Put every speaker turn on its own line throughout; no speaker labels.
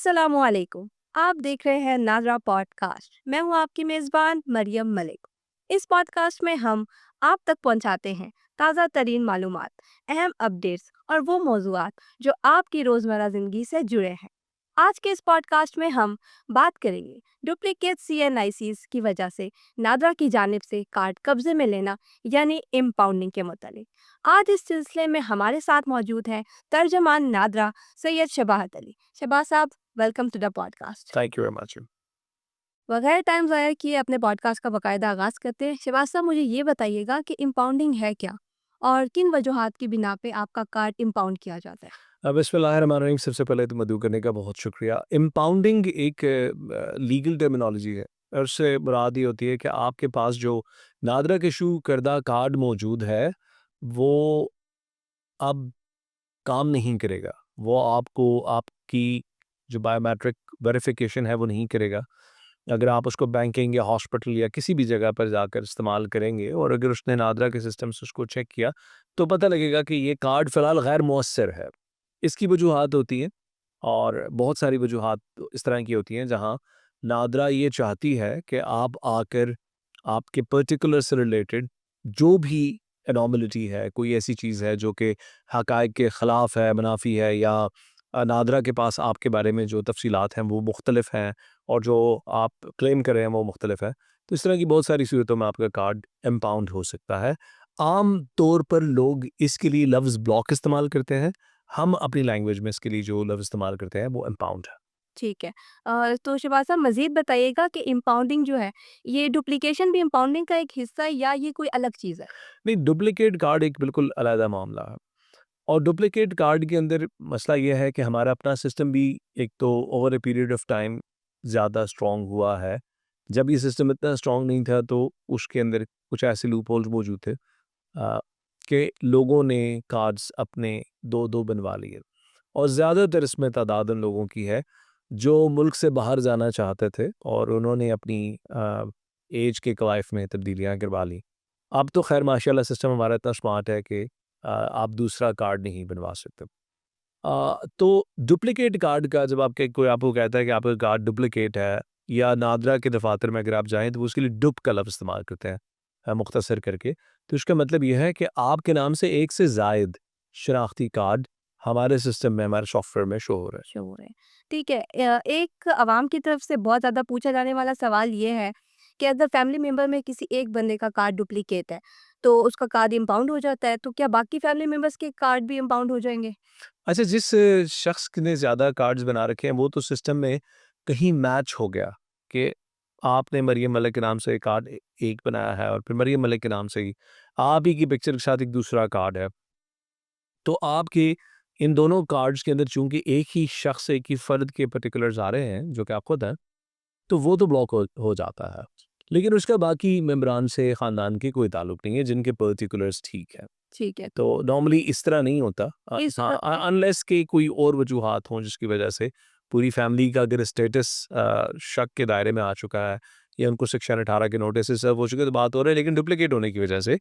अस्सलामुअलैकुम। आप देख रहे हैं नाजरा पॉडकास्ट। मैं हूं आपकी मेज़बान मरियम मलिक। इस पॉडकास्ट में हम आप तक पहुंचाते हैं ताज़ा तरीन मालूमात, अहम अपडेट्स और वो मौज़ूआत जो आपकी रोज़मर्रा ज़िंदगी से जुड़े हैं। आज के इस पॉडकास्ट में हम बात करेंगे डुप्लीकेट CNICs की वजह से नादरा की जानिब से कार्ड कब्जे में लेना यानी इम्पाउंडिंग के मुतालिक। आज इस सिलसिले में हमारे साथ मौजूद हैं तर्जमान NADRA Syed शबाहत Ali. Shabah sahab, welcome to the podcast.
Thank you very much.
बगैर टाइम ज़ाया किए अपने पॉडकास्ट का बाकायदा आगाज़ करते हैं। शबाज साहब, मुझे ये बताइएगा कि इम्पाउंडिंग है क्या और किन वजूहात की बिना पे आपका कार्ड इम्पाउंड किया जाता है।
बिस्मिल्लाहिर्रहमानिर्रहीम। सबसे पहले तो मदऊ करने का बहुत शुक्रिया। इम्पाउंडिंग एक लीगल टर्मिनोलॉजी है और उससे मुराद ये होती है कि आपके पास जो नादरा के इशू करदा कार्ड मौजूद है, वो अब काम नहीं करेगा। वो आपको आपकी जो बायोमेट्रिक वेरिफिकेशन है वो नहीं करेगा। अगर आप उसको बैंकिंग या हॉस्पिटल या किसी भी जगह पर जाकर इस्तेमाल करेंगे और अगर उसने नादरा के सिस्टम से उसको चेक किया, तो पता लगेगा कि ये कार्ड फ़िलहाल गैर मुअस्सर है। इसकी वजूहात होती हैं और बहुत सारी वजूहात इस तरह की होती हैं जहाँ नादरा ये चाहती है कि आप आकर आपके पर्टिकुलर से रिलेटेड जो भी एनॉमलिटी है, कोई ऐसी चीज़ है जो कि हक़ाइक़ के ख़िलाफ़ है, मुनाफ़ी है या नादरा के पास आपके बारे में जो तफ़सीलात हैं वो मुख्तलिफ़ हैं और जो आप क्लेम कर रहे हैं वो मुख्तलिफ़ है। तो इस तरह की बहुत सारी सूरतों में आपका कार्ड इम्पाउंड हो सकता है। आम तौर पर लोग इसके लिए लफ्ज़ ब्लॉक इस्तेमाल करते हैं। हम अपनी लैंग्वेज में इसके लिए जो लफ्ज़ इस्तेमाल करते हैं वो इम्पाउंड है।
ठीक है। तो शबाज साहब, मज़ीद बताइएगा कि इम्पाउंडिंग जो है, ये डुप्लीकेशन भी इम्पाउंडिंग का एक हिस्सा है या ये कोई अलग चीज़ है?
नहीं, डुप्लिकेट कार्ड एक बिल्कुल अलग मामला है और डुप्लिकेट कार्ड के अंदर मसला ये है कि हमारा अपना सिस्टम भी एक तो over a period of time ज़्यादा स्ट्रॉन्ग हुआ है। जब ये सिस्टम इतना स्ट्रॉन्ग नहीं था तो उसके अंदर कुछ ऐसे लूप होल्स मौजूद थे कि लोगों ने कार्ड्स अपने दो दो बनवा लिए और ज़्यादातर इसमें तादाद उन लोगों की है जो मुल्क से बाहर जाना चाहते थे और उन्होंने अपनी एज के क्वाइफ में तब्दीलियाँ करवा ली। अब तो खैर माशाल्लाह सिस्टम हमारा इतना स्मार्ट है कि आप दूसरा कार्ड नहीं बनवा सकते। तो डुप्लिकेट कार्ड का जब आपके कोई आपको कहता है कि आपका कार्ड डुप्लिकेट है या नादरा के दफातर में अगर आप जाएँ तो वो उसके लिए डुप का लफ्ज़ इस्तेमाल करते हैं मुख्तसर करके। तो इसका मतलब ये है कि आपके नाम से एक से ज़ायद शनाख्ती कार्ड हमारे सिस्टम में, हमारे सॉफ्टवेयर में शो हो रहा है।
श्योर है। ठीक है। एक आवाम की तरफ से बहुत ज़्यादा पूछा जाने वाला सवाल ये है कि अगर फैमिली मेंबर में किसी एक बंदे का कार्ड डुप्लीकेट है, तो उसका कार्ड इम्पाउंड हो जाता है, तो क्या बाकी फैमिली मेंबर्स के कार्ड भी इम्पाउंड हो जाएँगे?
अच्छा, जिस शख्स ने ज़्यादा कार्ड्स बना रखे हैं वो तो सिस्टम में कहीं मैच हो गया कि आपने मरियम मलिक के नाम से एक कार्ड एक बनाया है और फिर मरियम मलिक के नाम से ही आप ही की पिक्चर के साथ एक दूसरा कार्ड है। तो आपके इन दोनों कार्ड्स के अंदर चूंकि एक ही शख्स, एक ही फ़र्द के पर्टिकुलर्स आ रहे हैं जो कि आप खुद हैं, तो वो तो ब्लॉक हो जाता है। लेकिन उसका बाकी मेंबरान से ख़ानदान के कोई ताल्लुक नहीं है जिनके पर्टिकुलर्स ठीक है।
ठीक है।
तो नॉर्मली इस तरह नहीं होता
इस
हाँ, अनलेस के कोई और वजूहात हों जिसकी वजह से पूरी फैमिली का अगर स्टेटस शक के दायरे में आ चुका है या उनको सेक्शन 18 के नोटिस सर्व हो चुके हैं तो बात हो रही है। लेकिन डुप्लीकेट होने की वजह से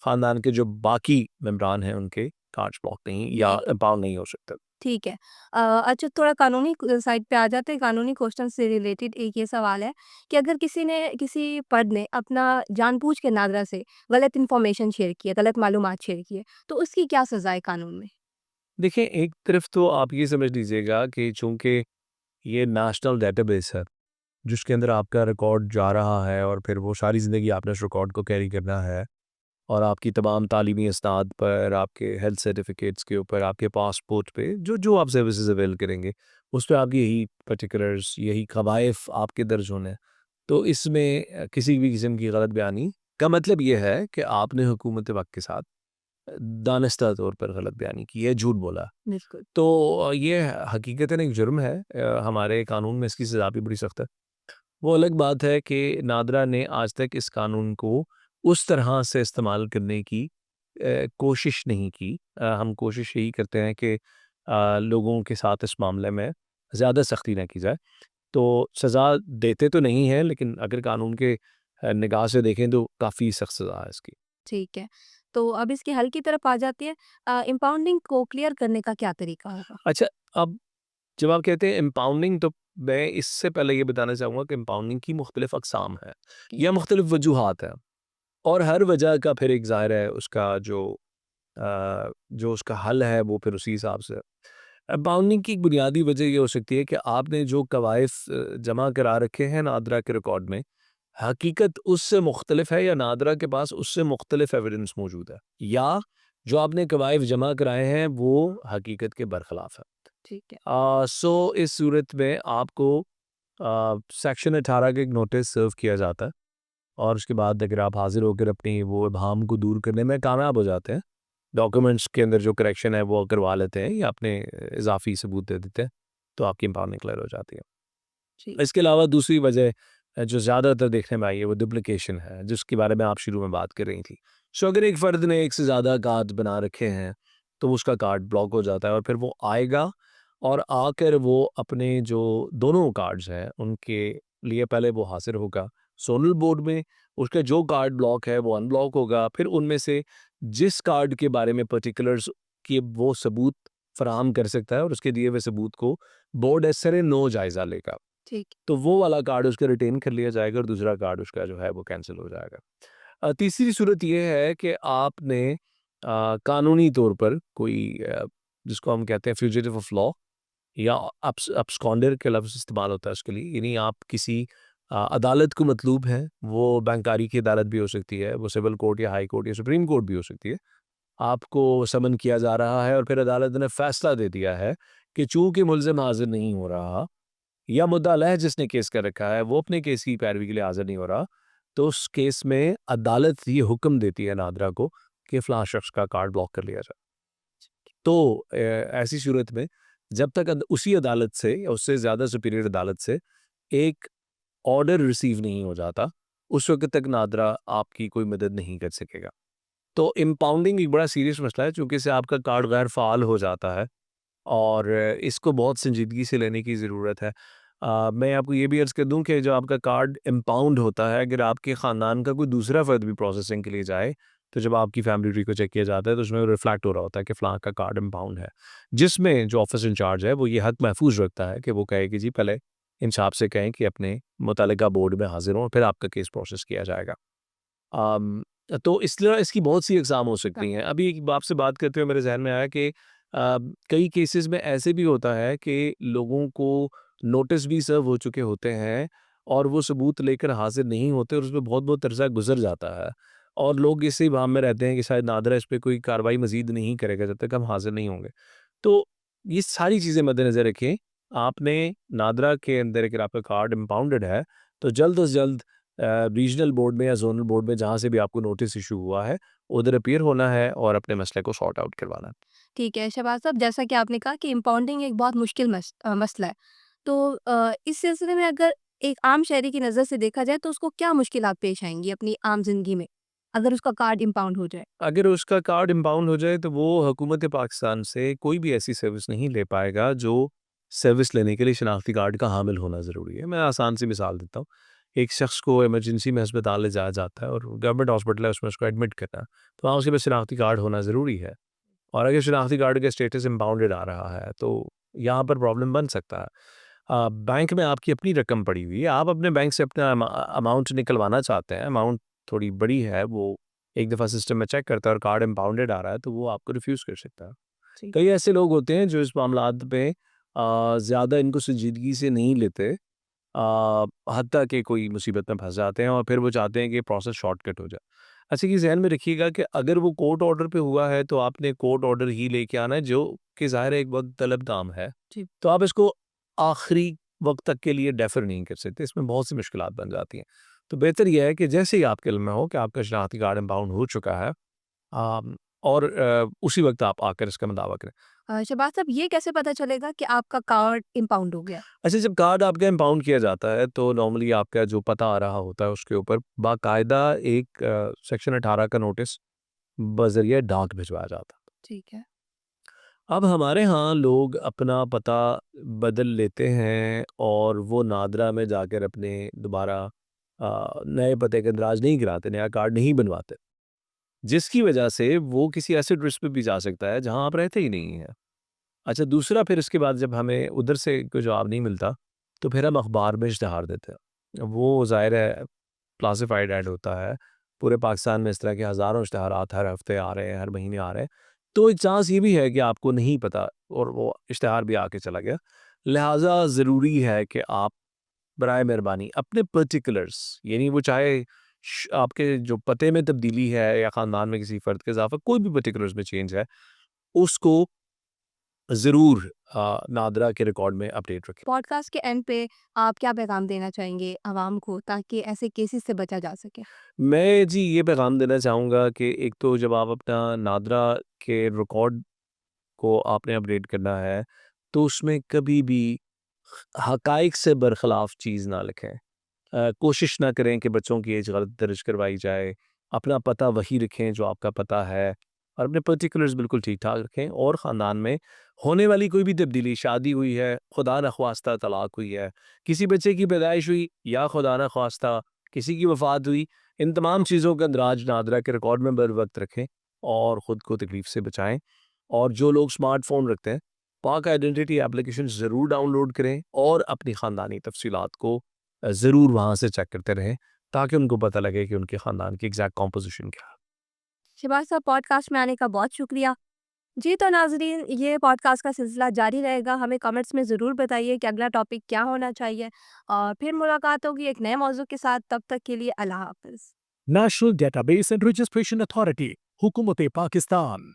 खानदान के जो बाकी मेम्बरान हैं उनके कार्ड्स ब्लॉक नहीं या बाउंड नहीं हो सकते।
ठीक है। अच्छा, थोड़ा कानूनी साइड पे आ जाते हैं। कानूनी क्वेश्चन से रिलेटेड एक ये सवाल है कि अगर किसी फर्द ने अपना जानबूझ के नादरा से गलत इन्फॉर्मेशन शेयर की है, गलत मालूमात शेयर की है, तो उसकी क्या सज़ा है कानून में?
देखिए, एक तरफ तो आप ये समझ लीजिएगा कि चूंकि ये नेशनल डेटाबेस है जिसके अंदर आपका रिकॉर्ड जा रहा है और फिर वो सारी ज़िंदगी आपने उस रिकॉर्ड को कैरी करना है और आपकी तमाम तालीमी इसनाद पर, आपके हेल्थ सर्टिफिकेट्स के ऊपर, आपके पासपोर्ट पे जो आप सर्विसेज अवेल करेंगे, उस पे आपकी यही पर्टिकुलर्स, यही कवायफ आपके दर्ज होने हैं। तो इसमें किसी भी किस्म की गलत बयानी का मतलब ये है कि आपने हुकूमत वक़्त के साथ दानिस्ता तौर पर गलत बयानी की है, झूठ बोला।
बिल्कुल।
तो ये हकीकतन एक जुर्म है। हमारे कानून में इसकी सज़ा भी बड़ी सख्त है। वो अलग बात है कि नादरा ने आज तक इस कानून को उस तरह से इस्तेमाल करने की कोशिश नहीं की। हम कोशिश यही करते हैं कि लोगों के साथ इस मामले में ज़्यादा सख्ती ना की जाए। तो सज़ा देते तो नहीं हैं लेकिन अगर कानून के निगाह से देखें तो काफ़ी सख्त सज़ा है इसकी।
ठीक है। तो अब इसके हल की तरफ आ जाती है। इम्पाउंडिंग को क्लियर करने का क्या तरीका होगा?
अच्छा, अब जब आप कहते हैं इम्पाउंडिंग, तो मैं इससे पहले ये बताना चाहूँगा कि इम्पाउंडिंग की मुख्तलिफ अक़साम हैं
जी।
या मुख्तलिफ वजूहात हैं, और हर वजह का फिर एक ज़ाहिर है उसका जो उसका हल है वो फिर उसी हिसाब से है। इम्पाउंडिंग की एक बुनियादी वजह ये हो सकती है कि आपने जो कवायद जमा करा रखे हैं नादरा के रिकॉर्ड में, हकीकत उससे मुख्तलिफ है या नादरा के पास उससे मुख्तलिफ एविडेंस मौजूद है, या जो आपने कवायद जमा कराए हैं वो हकीकत के बरखिलाफ है।
ठीक है।
सो इस सूरत में आपको सेक्शन 18 का एक नोटिस सर्व किया जाता है, और उसके बाद अगर आप हाजिर होकर अपनी वो इबहाम को दूर करने में कामयाब हो जाते हैं, डॉक्यूमेंट्स के अंदर जो करेक्शन है वो करवा लेते हैं या अपने इजाफी सबूत दे देते हैं, तो आपकी इम्पाउंडिंग क्लियर हो जाती है।
जी।
इसके अलावा दूसरी वजह जो ज़्यादातर देखने में आई है वो डुप्लिकेशन है, जिसके बारे में आप शुरू में बात कर रही थी। सो अगर एक फ़र्द ने एक से ज़्यादा कार्ड बना रखे हैं, तो उसका कार्ड ब्लॉक हो जाता है, और फिर वो आएगा और आकर वो अपने जो दोनों कार्ड्स हैं उनके लिए पहले वो हाज़िर होगा ज़ोनल बोर्ड में। उसका जो कार्ड ब्लॉक है वो अनब्लॉक होगा, फिर उनमें से जिस कार्ड के बारे में पर्टिकुलर्स के वो सबूत फ़राहम कर सकता है, और उसके दिए हुए सबूत को बोर्ड एसरे नो जायज़ा लेगा।
ठीक।
तो वो वाला कार्ड उसका रिटेन कर लिया जाएगा और दूसरा कार्ड उसका जो है वो कैंसिल हो जाएगा। तीसरी सूरत ये है कि आपने कानूनी तौर पर कोई जिसको हम कहते हैं फ्यूजिटिव ऑफ लॉ या अब्सकॉन्डर के लफ्ज़ इस्तेमाल होता है उसके लिए, यानी आप किसी अदालत को मतलूब हैं, वो बैंकारी की अदालत भी हो सकती है, वो सिविल कोर्ट या हाई कोर्ट या सुप्रीम कोर्ट भी हो सकती है। आपको समन किया जा रहा है और फिर अदालत ने फैसला दे दिया है कि चूँकि मुल्ज़िम हाज़िर नहीं हो रहा, या मुद्दा अलह जिसने केस कर रखा है वो अपने केस की पैरवी के लिए हाज़िर नहीं हो रहा, तो उस केस में अदालत ये हुक्म देती है नादरा को कि फ़लाँ शख्स का कार्ड ब्लॉक कर लिया जाए। तो ऐसी सूरत में जब तक उसी अदालत से या उससे ज़्यादा सुपीरियर अदालत से एक ऑर्डर रिसीव नहीं हो जाता, उस वक़्त तक नादरा आपकी कोई मदद नहीं कर सकेगा। तो इम्पाउंडिंग एक बड़ा सीरियस मसला है, चूँकि इससे आपका कार्ड गैर फ़ाल हो जाता है, और इसको बहुत संजीदगी से लेने की ज़रूरत है। मैं आपको ये भी अर्ज़ कर दूँ कि जो आपका कार्ड इम्पाउंड होता है, अगर आपके ख़ानदान का कोई दूसरा फ़र्द भी प्रोसेसिंग के लिए जाए, तो जब आपकी फैमिली ट्री को चेक किया जाता है, तो उसमें रिफ्लेक्ट हो रहा होता है कि फ़लाँ का कार्ड इम्पाउंड है। जिसमें जो ऑफ़िसर इंचार्ज है, वो ये हक़ महफ़ूज़ रखता है कि वो कहे कि जी पहले इंसाफ से कहें कि अपने मुतल्लिका बोर्ड में हाज़िर हों, फिर आपका केस प्रोसेस किया जाएगा। अम, तो इस तरह इसकी बहुत सी अक़साम हो
हाँ।
सकती हैं। अभी एक आपसे बात करते हुए मेरे ज़हन में आया कि कई केसेस में ऐसे भी होता है कि लोगों को नोटिस भी सर्व हो चुके होते हैं, और वो सबूत लेकर हाज़िर नहीं होते, और उसमें बहुत-बहुत अरसा गुज़र जाता है, और लोग इसी भाव में रहते हैं कि शायद नादरा इस पे कोई कार्रवाई मज़ीद नहीं करेगा जब तक हम हाज़िर नहीं होंगे। तो ये सारी चीज़ें मद्देनज़र रखें, आपने नादरा के अंदर अगर आपका कार्ड इम्पाउंडेड है, तो जल्द से जल्द रीजनल बोर्ड में या ज़ोनल बोर्ड में जहाँ से भी आपको नोटिस इश्यू हुआ है, उधर अपीयर होना है और अपने मसले को सॉर्ट आउट करवाना है।
ठीक है, शहबाज़ साहब, जैसा कि आपने कहा कि इम्पाउंडिंग एक बहुत मुश्किल मसला है। तो इस सिलसिले में अगर एक आम शहरी की नज़र से देखा जाए तो उसको क्या मुश्किलात पेश आएँगी अपनी आम ज़िंदगी में, अगर उसका कार्ड इम्पाउंड हो जाए?
अगर उसका कार्ड इम्पाउंड हो जाए, तो वो हुकूमत पाकिस्तान से कोई भी ऐसी सर्विस नहीं ले पाएगा, जो सर्विस लेने के लिए शनाख्ती कार्ड का हामिल होना ज़रूरी है। मैं आसान सी मिसाल देता हूँ। एक शख्स को इमरजेंसी में अस्पताल ले जाया जाता है, और गवर्नमेंट हॉस्पिटल है, उसमें उसको एडमिट करना है, तो वहाँ उसके पास शनाख्ती कार्ड होना ज़रूरी है। और अगर शनाख्ती कार्ड का स्टेटस इम्पाउंडेड आ रहा है, तो यहाँ पर प्रॉब्लम बन सकता है। बैंक में आपकी अपनी रकम पड़ी हुई है, आप अपने बैंक से अपना अमाउंट निकलवाना चाहते हैं, अमाउंट थोड़ी बड़ी है, वो एक दफ़ा सिस्टम में चेक करता है और कार्ड इम्पाउंडेड आ रहा है, तो वो आपको रिफ्यूज़ कर सकता है।
जी।
कई ऐसे लोग होते हैं जो इस मामलात पे ज़्यादा इनको संजीदगी से नहीं लेते, हत्ता कि कोई मुसीबत में फँस जाते हैं, और फिर वो चाहते हैं कि प्रोसेस शॉर्टकट हो जाए। अच्छा, कि ज़हन में रखिएगा कि अगर वो कोर्ट ऑर्डर पे हुआ है, तो आपने कोर्ट ऑर्डर ही लेके आना है, जो कि ज़ाहिर है एक बहुत तलब दाम है।
जी।
तो आप इसको आखिरी वक़्त तक के लिए डेफ़र नहीं कर सकते, इसमें बहुत सी मुश्किलात बन जाती हैं। तो बेहतर ये है कि जैसे ही आपके इल्म में हो कि आपका शनाख्ती कार्ड इम्पाउंड हो चुका है, और उसी वक़्त आप आकर इसका दावा करें।
शहबाज़ साहब, ये कैसे पता चलेगा कि आपका कार्ड इम्पाउंड हो गया?
अच्छा, जब कार्ड आपका इम्पाउंड किया जाता है, तो नॉर्मली आपका जो पता आ रहा होता है उसके ऊपर बाकायदा एक सेक्शन 18 का नोटिस बज़रिए डाक भिजवाया जाता है।
ठीक है।
अब हमारे यहाँ लोग अपना पता बदल लेते हैं, और वो नादरा में जाकर अपने दोबारा नए पते का इंदराज नहीं कराते, नया कार्ड नहीं बनवाते, जिसकी वजह से वो किसी ऐसे एड्रेस पे भी जा सकता है जहाँ आप रहते ही नहीं हैं। अच्छा, दूसरा फिर इसके बाद जब हमें उधर से कोई जवाब नहीं मिलता, तो फिर हम अखबार में इश्तिहार देते हैं। वो ज़ाहिर है क्लासिफाइड ऐड होता है। पूरे पाकिस्तान में इस तरह के हज़ारों इश्तिहारात हर हफ़्ते आ रहे हैं, हर महीने आ रहे हैं। तो एक चांस ये भी है कि आपको नहीं पता और वो इश्तिहार भी आके चला गया। लिहाज़ा ज़रूरी है कि आप बराए मेहरबानी अपने पर्टिकुलर्स, यानी वो चाहे आपके जो पते में तब्दीली है या ख़ानदान में किसी फ़र्द का इज़ाफ़ा, कोई भी पर्टिकुलर्स में चेंज है, उसको ज़रूर नादरा के रिकॉर्ड में अपडेट रखें।
पॉडकास्ट के एंड पे आप क्या पैगाम देना चाहेंगे आवाम को ताकि ऐसे केसेस से बचा जा सके?
मैं जी ये पैगाम देना चाहूँगा कि एक तो जब आप अपना नादरा के रिकॉर्ड को आपने अपडेट करना है, तो उसमें कभी भी हक़ाइक़ से बरख़िलाफ़ चीज़ ना लिखें। कोशिश ना करें कि बच्चों की एज गलत दर्ज करवाई जाए। अपना पता वही रखें जो आपका पता है और अपने पर्टिकुलर्स बिल्कुल ठीक-ठाक रखें और ख़ानदान में होने वाली कोई भी तब्दीली, शादी हुई है, खुदा न ख़्वास्ता तलाक हुई है, किसी बच्चे की पैदाइश हुई या खुदा न ख़्वास्ता किसी की वफ़ात हुई, इन तमाम चीज़ों का अंदराज नादरा के रिकॉर्ड में बर वक़्त रखें और ख़ुद को तकलीफ़ से बचाएँ। और जो लोग स्मार्टफ़ोन रखते हैं, पाक आइडेंटिटी एप्लीकेशन ज़रूर डाउनलोड करें और अपनी ख़ानदानी तफ़सीलात को ज़रूर वहाँ से चेक करते रहें, ताकि उनको पता लगे कि उनके ख़ानदान की एग्ज़ैक्ट कॉम्पोज़िशन क्या है।
शिबाज़ साहब, पॉडकास्ट में आने का बहुत शुक्रिया। जी, तो नाज़रीन, ये पॉडकास्ट का सिलसिला जारी रहेगा। हमें कमेंट्स में ज़रूर बताइए कि अगला टॉपिक क्या होना चाहिए और फिर मुलाकात होगी एक नए मौज़ू के साथ। तब तक के लिए अल्लाह हाफ़िज़।
National database and registration authority, हुकूमत पाकिस्तान।